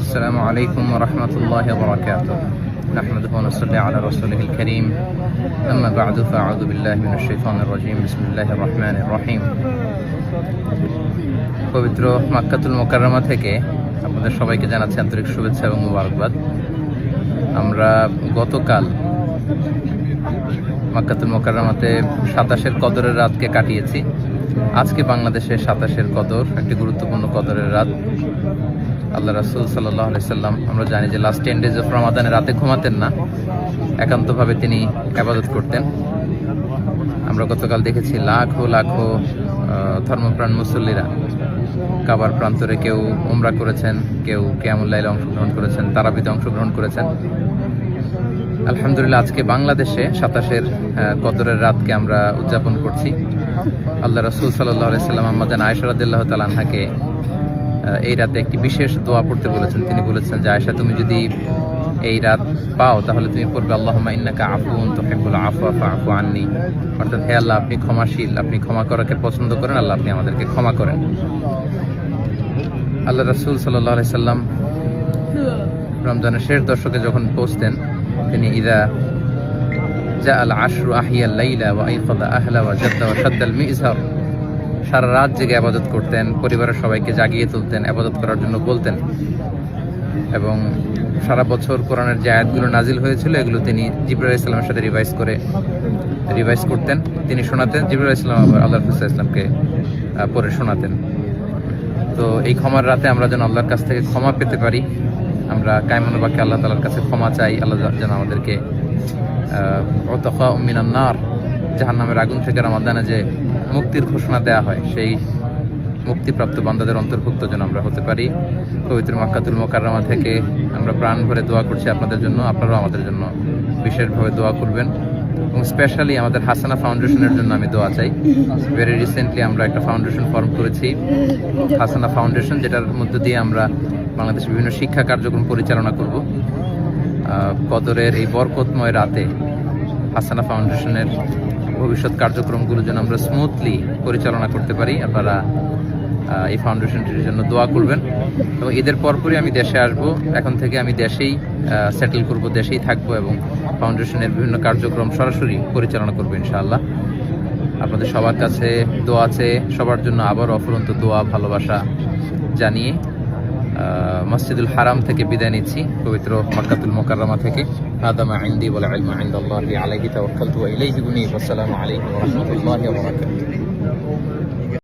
السلام عليكم ورحمة الله وبركاته. نحمده ونصلي على رسوله الكريم. أما بعد فأعوذ بالله من الشيطان الرجيم. بسم الله الرحمن الرحيم. পবিত্র মক্কাতুল মুকাররমা থেকে আপনাদের সবাইকে জানাচ্ছি আন্তরিক শুভেচ্ছা এবং মোবারকবাদ। আমরা গতকাল মক্কাতুল মুকাররমাতে 27-এর কদরের রাতকে কাটিয়েছি। আজকে বাংলাদেশে 27-এর কদর, একটি গুরুত্বপূর্ণ কদরের রাত। আল্লাহ রাসূল সাল্লাল্লাহু আলাইহি সাল্লাম, আমরা জানি যে লাস্ট 10 ডেজ অফ রমাদানে রাতে ঘুমাতেন না, একান্তভাবে তিনি ইবাদত করতেন। আমরা গতকাল দেখেছি লাখো লাখো ধর্মপ্রাণ মুসল্লিরা কাবার প্রান্তরে কেউ উমরা করেছেন, কেউ কিয়ামুল লাইলে অংশগ্রহণ করেছেন, তারাবিতে অংশগ্রহণ করেছেন। আলহামদুলিল্লাহ, আজকে বাংলাদেশে 27-এর কদরের রাতকে আমরা উদযাপন করছি। আল্লাহ রাসূল সাল্লাল্লাহু আলাইহি সাল্লাম আম্মা জান আয়েশা রাদিয়াল্লাহু তাআলা আনহাকে এই রাতে একটি বিশেষ দোয়া পড়তে বলেছেন। তিনি বলেছেন যে, আয়েশা, তুমি যদি এই রাত পাও তাহলে তুমি পড়বে আল্লাহুম্মা ইন্নাকা আফুউন তুহিব্বুল আফওয়া ফাআফু আন্নী। অর্থাৎ, হে আল্লাহ, আপনি ক্ষমাশীল, আপনি ক্ষমা করাকে পছন্দ করেন, আল্লাহ আপনি আমাদেরকে ক্ষমা করেন। আল্লাহ রাসূল সাল্লাল্লাহু আলাইহি সাল্লাম রমজানের শেষ দশকে যখন পৌঁছতেন, তিনি ইদা জাআল আশরু আহিয়াল লাইলা ওয়া আইকাযা আহলা ওয়া জাদ্দা ওয়া শাদ্দাল মিজহার, সারা রাত জেগে ইবাদত করতেন, পরিবারের সবাইকে জাগিয়ে তুলতেন, ইবাদত করার জন্য বলতেন। এবং সারা বছর কোরআনের যে আয়াতগুলো নাজিল হয়েছিল এগুলো তিনি জিবরাইল আলাইহিস সালামের সাথে রিভাইজ করতেন, তিনি শোনাতেন। জিবরাইল আলাইহিস সালাম আবার আল্লাহর রাসূল ইসলামকে পড়ে শোনাতেন। তো এই ক্ষমার রাতে আমরা যেন আল্লাহর কাছ থেকে ক্ষমা পেতে পারি, আমরা কায়মানো বাক্যে আল্লাহ তাআলার কাছে ক্ষমা চাই। আল্লাহ যেন আমাদেরকে উতাকা মিনান নার, জাহান্নামের আগুন থেকে রমাদানে যে মুক্তির ঘোষণা দেয়া হয়, সেই মুক্তিপ্রাপ্ত বান্দাদের অন্তর্ভুক্ত যেন আমরা হতে পারি। পবিত্র মক্কাতুল মুকাররমা থেকে আমরা প্রাণ ভরে দোয়া করছি আপনাদের জন্য, আপনারাও আমাদের জন্য বিশেষভাবে দোয়া করবেন। এবং স্পেশালি আমাদের হাসানা ফাউন্ডেশনের জন্য আমি দোয়া চাই। ভেরি রিসেন্টলি আমরা একটা ফাউন্ডেশন ফর্ম করেছি, হাসানা ফাউন্ডেশন, যেটার মধ্য দিয়ে আমরা বাংলাদেশের বিভিন্ন শিক্ষা কার্যক্রম পরিচালনা করব। কদরের এই বরকতময় রাতে হাসানা ফাউন্ডেশনের ভবিষ্যৎ কার্যক্রমগুলো যেন আমরা স্মুথলি পরিচালনা করতে পারি। আপনারা এই ফাউন্ডেশনটির জন্য দোয়া করবেন। এবং ঈদের পরপরই আমি দেশে আসব। এখন থেকে আমি দেশেই সেটেল করব, দেশেই থাকবো এবং ফাউন্ডেশনের বিভিন্ন কার্যক্রম সরাসরি পরিচালনা করবো ইনশাআল্লাহ। আপনাদের সবার কাছে দোয়া আছে, সবার জন্য আবার অফুরন্ত দোয়া ভালোবাসা জানিয়ে মসজিদুল হারাম থেকে বিদায় নিচ্ছি, পবিত্র মক্কাতুল মুকাররমা থেকে। হাদা মা ইনদি ওয়াল ইলমু ইনদাল্লাহি আলাইহি তাওয়াক্কালতু ওয়া ইলাইহি উনীব। আসসালামু আলাইকুম ওয়া রাহমাতুল্লাহি ওয়া বারাকাতুহু।